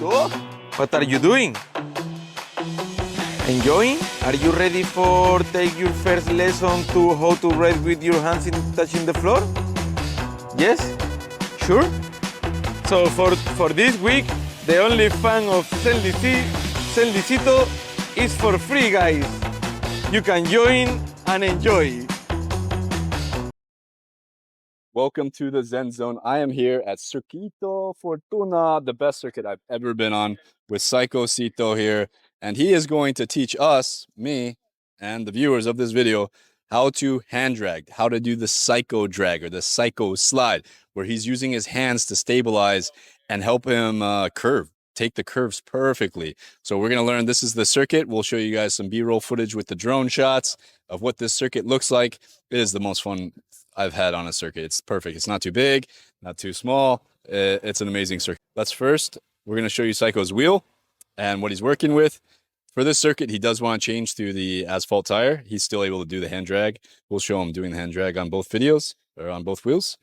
So, what are you doing? Enjoying? Are you ready for take your first lesson to how to ride with your hands in touching the floor? Yes? Sure? So for this week, the only fan of Senlicito is for free, guys. You can join and enjoy. Welcome to the Zen Zone. I am here at Circuito Fortuna, the best circuit I've ever been on, with Psycho Cito here. And he is going to teach us, me, and the viewers of this video, how to hand drag, how to do the Psycho drag or the Psycho slide, where he's using his hands to stabilize and help him curve, take the curves perfectly. So we're going to learn, this is the circuit. We'll show you guys some B-roll footage with the drone shots of what this circuit looks like. It is the most fun I've had on a circuit. It's perfect. It's not too big, not too small. It's an amazing circuit. We're going to show you Psycho's wheel and what he's working with. For this circuit, he does want to change to the asphalt tire. He's still able to do the hand drag. We'll show him doing the hand drag on both videos, or on both wheels.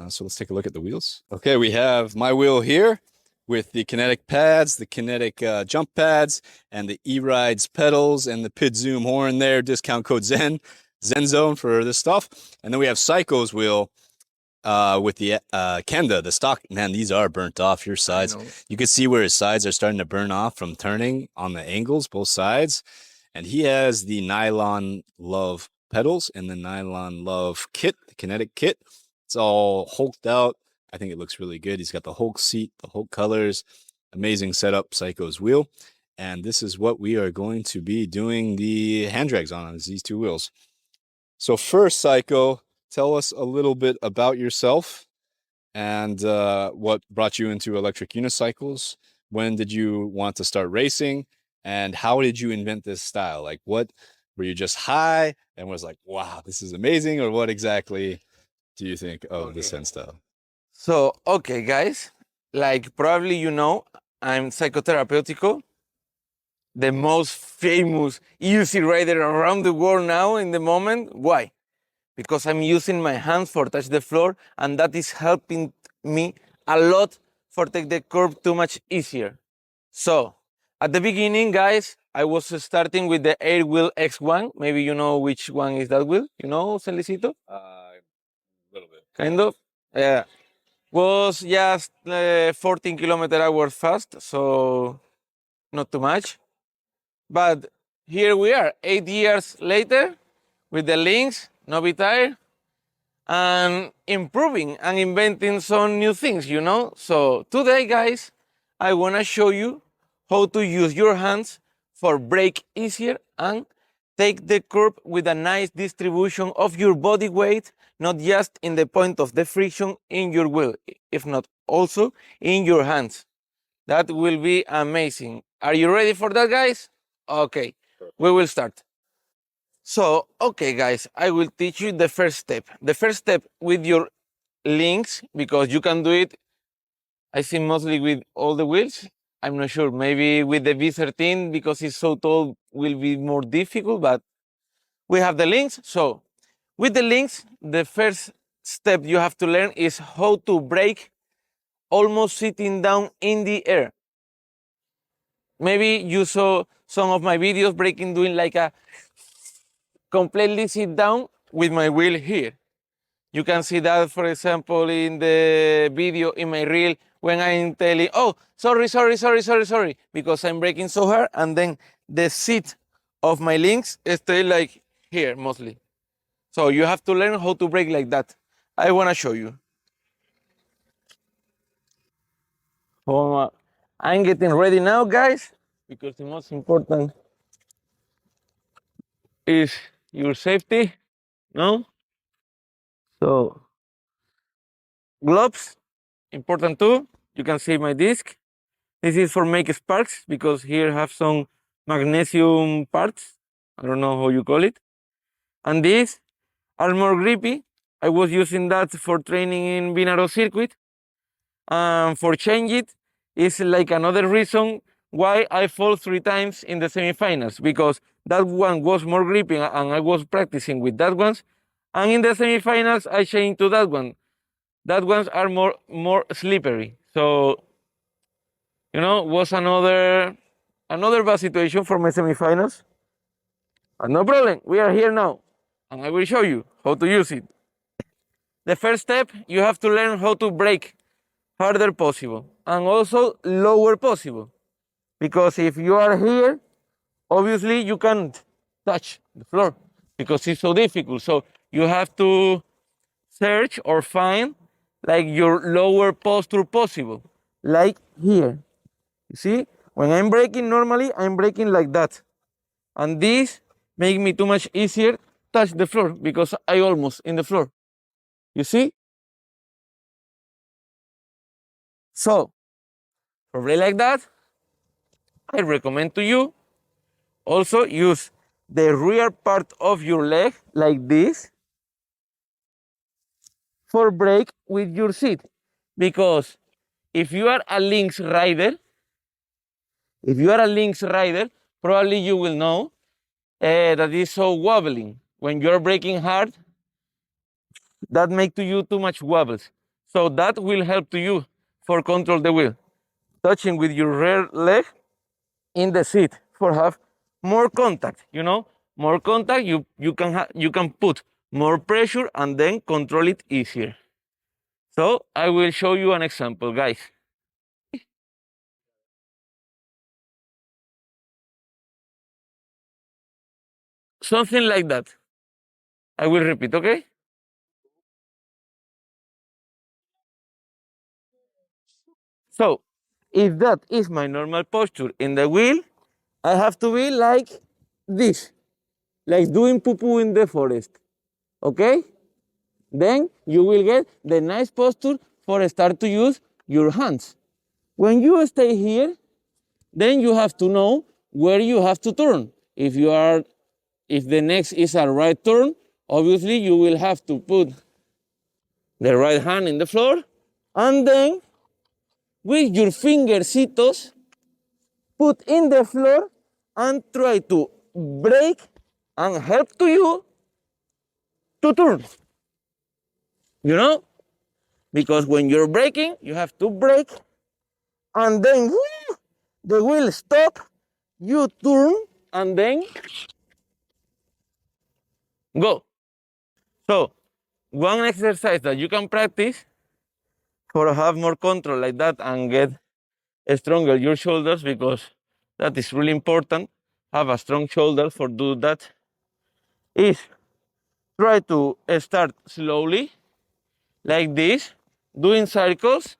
So let's take a look at the wheels. Okay, we have my wheel here with the kinetic pads, the kinetic jump pads, and the E-Rides pedals, and the PID Zoom horn there, discount code Zen Zone for this stuff. And then we have Psycho's wheel with the Kenda, the stock. Man, these are burnt off, your sides. You can see where his sides are starting to burn off from turning on the angles, both sides. And he has the Nylon Love pedals and the Nylon Love kit, the kinetic kit. It's all hulked out. I think it looks really good. He's got the Hulk seat, the Hulk colors. Amazing setup, Psycho's wheel. And this is what we are going to be doing the hand drags on, is these two wheels. So first, Psycho, tell us a little bit about yourself and what brought you into electric unicycles. When did you want to start racing? And how did you invent this style? Like, what, were you just high and was like, wow, this is amazing? Or what exactly do you think of the Zen style? So, okay, guys, like probably you know, I'm Psychotherapeutico, the most famous EUC rider around the world now in the moment. Why? Because I'm using my hands for touch the floor, and that is helping me a lot for take the curve too much easier. So, at the beginning, guys, I was starting with the Air Wheel X1. Maybe you know which one is that wheel. You know, Celicito? A little bit. Kind of. Yeah. Was just 14 km/h fast, so not too much. But here we are, 8 years later, with the links, no be tired, and improving and inventing some new things, you know? So today, guys, I want to show you how to use your hands for brake easier and take the curb with a nice distribution of your body weight, not just in the point of the friction in your wheel, if not also in your hands. That will be amazing. Are you ready for that, guys? Okay, we will start. So, okay, guys, I will teach you the first step. The first step with your links, because you can do it, I think, mostly with all the wheels. I'm not sure. Maybe with the V13, because it's so tall, will be more difficult, but we have the links. So, with the links, the first step you have to learn is how to brake almost sitting down in the air. Maybe you saw some of my videos braking doing like a completely sit down with my wheel here. You can see that, for example, in the video in my reel when I'm telling, oh, sorry, because I'm braking so hard, and then the seat of my links stay like here mostly. So you have to learn how to brake like that. I want to show you. I'm getting ready now, guys, because the most important is your safety, no? So, gloves, important too. You can see my disc. This is for make sparks, because here have some magnesium parts. I don't know how you call it. And these are more grippy. I was using that for training in Binaro circuit. For change it is like another reason why I fall 3 times in the semifinals, because that one was more gripping and I was practicing with that ones. And in the semifinals, I changed to that one. That ones are more slippery. So was another bad situation for my semifinals. But no problem, we are here now, and I will show you how to use it. The first step, you have to learn how to brake harder possible and also lower possible. Because if you are here, obviously you can't touch the floor because it's so difficult. So you have to search or find like your lower posture possible, like here. You see, when I'm braking normally, I'm braking like that. And this makes me too much easier touch the floor because I almost in the floor. You see? So, for brake like that, I recommend to you also use the rear part of your leg like this for brake with your seat. Because if you are a links rider, probably you will know that is so wobbling. When you're braking hard, that make to you too much wobbles. So that will help to you for control the wheel. Touching with your rear leg in the seat for have more contact, more contact, you can put more pressure and then control it easier. So I will show you an example, guys. Something like that. I will repeat, okay? So if that is my normal posture in the wheel, I have to be like this, like doing poo-poo in the forest, okay? Then you will get the nice posture for start to use your hands. When you stay here, then you have to know where you have to turn. If the next is a right turn, obviously you will have to put the right hand in the floor, and then with your fingercitos, put in the floor and try to brake and help to you to turn. Because when you're braking, you have to brake, and then the wheel stop, you turn, and then go. So one exercise that you can practice for have more control like that and get stronger your shoulders, because that is really important, have a strong shoulder for do that, is try to start slowly like this, doing cycles,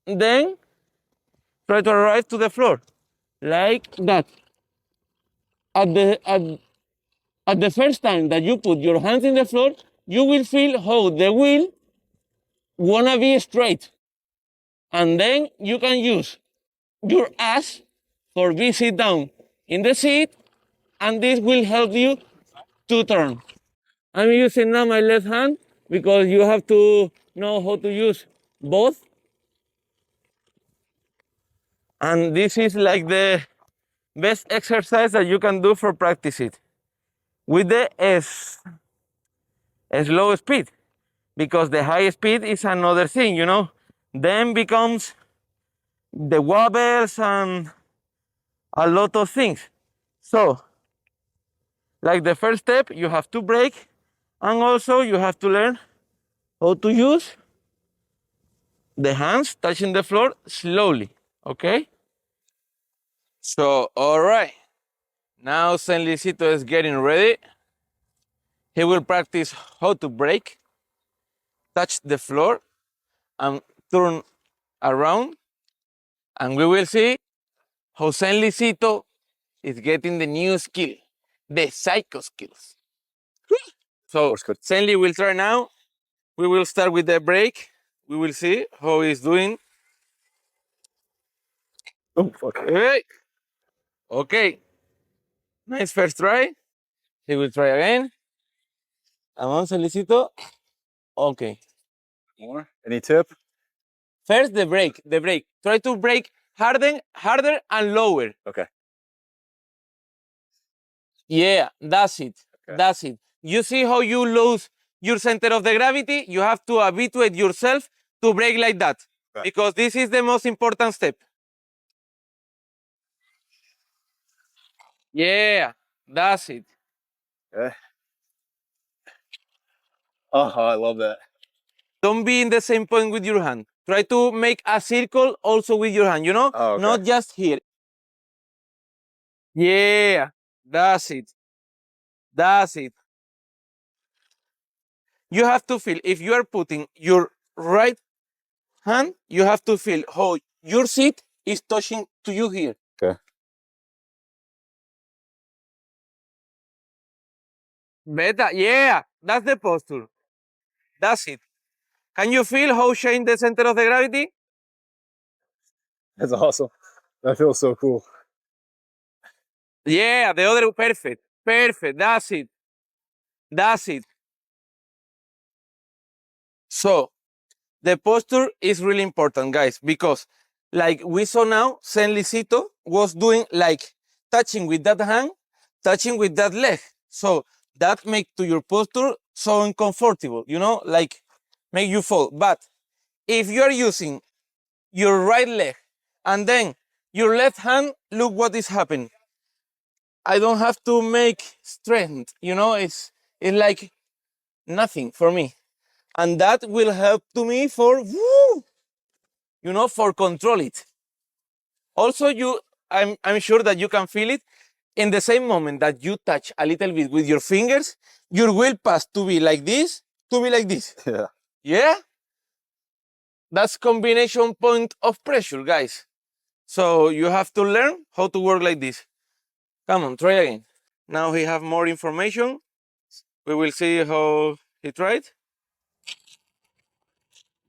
then try to arrive to the floor like that. At the first time that you put your hands in the floor, you will feel how the wheel wanna be straight. And then you can use your ass for be sit down in the seat, and this will help you to turn. I'm using now my left hand because you have to know how to use both. And this is like the best exercise that you can do for practice it with the slow speed, because the high speed is another thing, then becomes the wobbles and a lot of things. So like the first step, you have to brake, and also you have to learn how to use the hands touching the floor slowly, okay? So, all right. Now San Luisito is getting ready. He will practice how to brake, touch the floor, and turn around. And we will see how San Luisito is getting the new skill, the Psycho skills. So, Senli will try now. We will start with the brake. We will see how he's doing. Oh, fuck. Hey. Okay. Nice first try. He will try again. Vamos, Felicito. Okay. More? Any tip? First, the brake. Try to brake harder and lower. Okay. Yeah, that's it. Okay. That's it. You see how you lose your center of the gravity? You have to habituate yourself to brake like that. Okay. Because this is the most important step. Yeah, that's it. Okay. Oh, I love that. Don't be in the same point with your hand. Try to make a circle also with your hand, you know? Oh, okay. Not just here. Yeah, that's it. That's it. You have to feel, if you are putting your right hand, you have to feel how your seat is touching to you here. Okay. Better, yeah, that's the posture. That's it. Can you feel how change the center of the gravity? That's awesome. That feels so cool. Yeah, the other, perfect. Perfect, that's it. That's it. So, the posture is really important, guys, because like we saw now, Saint Licito was doing like touching with that hand, touching with that leg. So that make to your posture so uncomfortable, you know, like make you fall. But if you are using your right leg and then your left hand, look what is happening. I don't have to make strength, you know, it's like nothing for me. And that will help to me for woo, you know, for control it. Also, I'm sure that you can feel it in the same moment that you touch a little bit with your fingers, your wheel pass to be like this, to be like this. Yeah. Yeah? That's combination point of pressure, guys. So you have to learn how to work like this. Come on, try again. Now he have more information. We will see how he tried.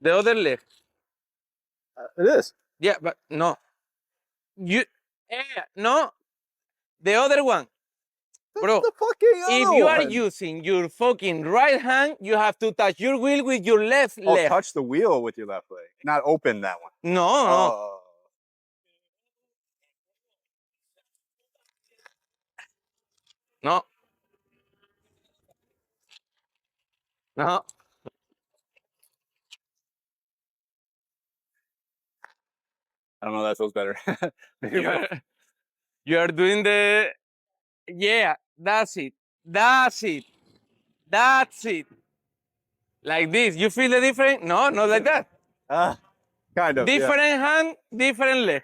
The other leg. It is. Yeah, but no. You, no, the other one. Bro, The fucking if other you are one. using your fucking right hand, you have to touch your wheel with your left Oh, leg. touch the wheel with your left leg, not open that one. No, no, Oh. no, no. I don't know. That feels better. You are doing the, yeah, that's it. That's it. That's it. Like this. You feel the difference? No, not like that. Kind of. Different Yeah. hand, different leg.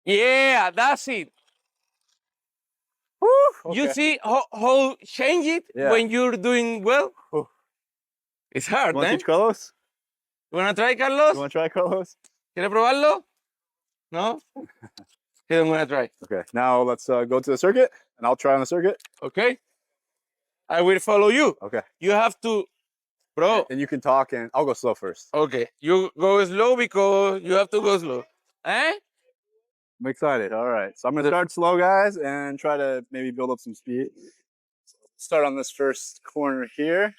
Yeah, that's it. Okay. You see how change it Yeah. when you're doing well? Whew. It's hard, You want to eh? teach Carlos? You wanna try, Carlos? You want to try, Carlos? ¿Quieres probarlo? No? Okay, I'm gonna try. Okay. Now let's go to the circuit, and I'll try on the circuit. Okay? I will follow you. Okay. You have to, bro. And you can talk, and I'll go slow first. Okay, you go slow because you have to go slow. Eh? I'm excited. All right. So I'm going to start slow, guys, and try to maybe build up some speed. Start on this first corner here.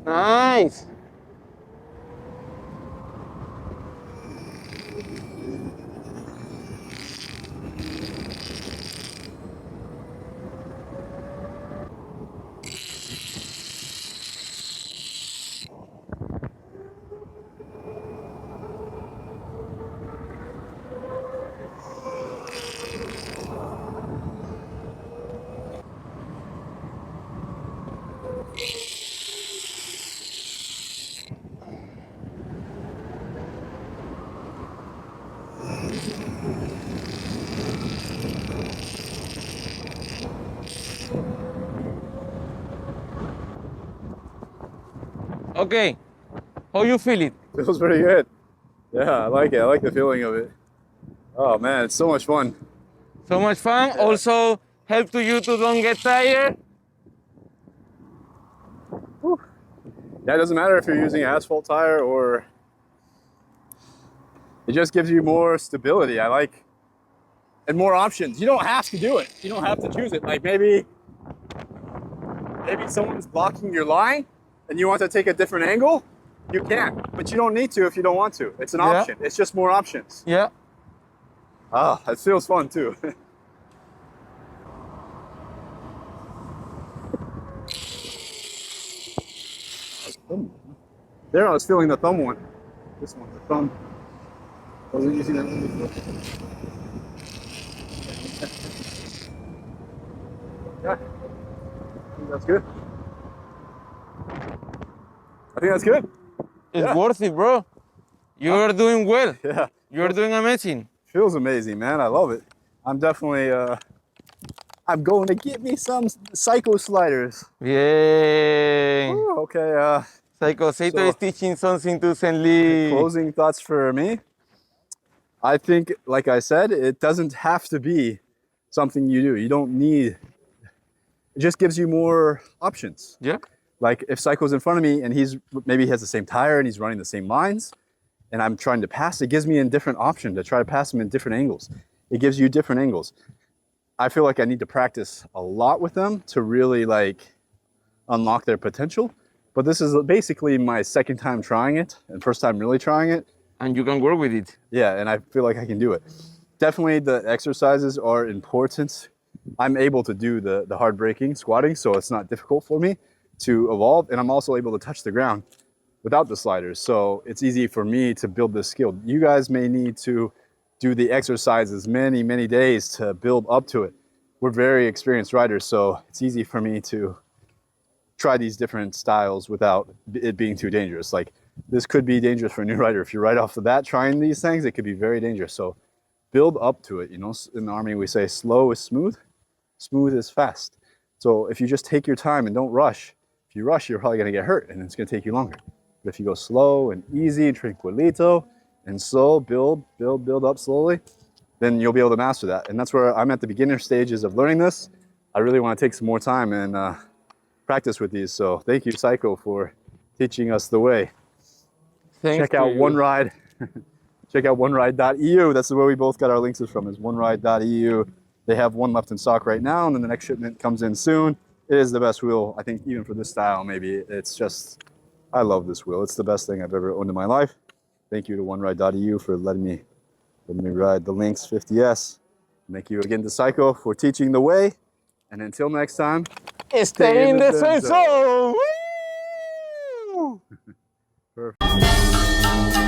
Nice. Okay, how you feel it? Feels pretty good. Yeah, I like it. I like the feeling of it. Oh, man, it's so much fun. So much fun. Yeah. Also help to you to don't get tired. Yeah, it doesn't matter if you're using an asphalt tire or it just gives you more stability. I like, and more options. You don't have to do it. You don't have to choose it. Like maybe someone's blocking your line and you want to take a different angle. You can, but you don't need to if you don't want to. It's an option. It's just more options. Yeah. Ah, it feels fun too. There, I was feeling the thumb one. This one, the thumb. I wasn't using that one before. Yeah, I think that's good. I think that's good. It's worth it, bro. You're doing well. Yeah. You're doing amazing. Feels amazing, man. I love it. I'm definitely, I'm going to get me some Psycho sliders. Yay. Ooh, okay, Psycho, Saito so- is teaching something to Senli. closing thoughts for me. I think, like I said, it doesn't have to be something you do. You don't need, it just gives you more options. Yeah. Like if Psycho's in front of me and maybe he has the same tire and he's running the same lines and I'm trying to pass, it gives me a different option to try to pass him in different angles. It gives you different angles. I feel like I need to practice a lot with them to really like unlock their potential. But this is basically my second time trying it and first time really trying it. And you can work with it. Yeah, and I feel like I can do it. Definitely the exercises are important. I'm able to do the hard braking, squatting, so it's not difficult for me to evolve. And I'm also able to touch the ground without the sliders. So it's easy for me to build this skill. You guys may need to do the exercises many, many days to build up to it. We're very experienced riders, so it's easy for me to try these different styles without it being too dangerous. Like this could be dangerous for a new rider. If you're right off the bat trying these things, it could be very dangerous. So build up to it. You know, in the Army, we say slow is smooth, smooth is fast. So if you just take your time and don't rush, if you rush, you're probably going to get hurt and it's going to take you longer. But if you go slow and easy, tranquilito, and slow, build up slowly, then you'll be able to master that. And that's where I'm at the beginner stages of learning this. I really want to take some more time and practice with these. So thank you, Psycho, for teaching us the way. Thanks Check out to you. OneRide. Check out oneride.eu. That's where we both got our links from, is oneride.eu. They have one left in stock right now, and then the next shipment comes in soon. It is the best wheel, I think, even for this style, maybe. It's just, I love this wheel. It's the best thing I've ever owned in my life. Thank you to oneride.eu for letting me ride the Lynx 50S. Thank you again to Psycho for teaching the way. And until next time, Stay in the Zen zone. Woo! Perfect.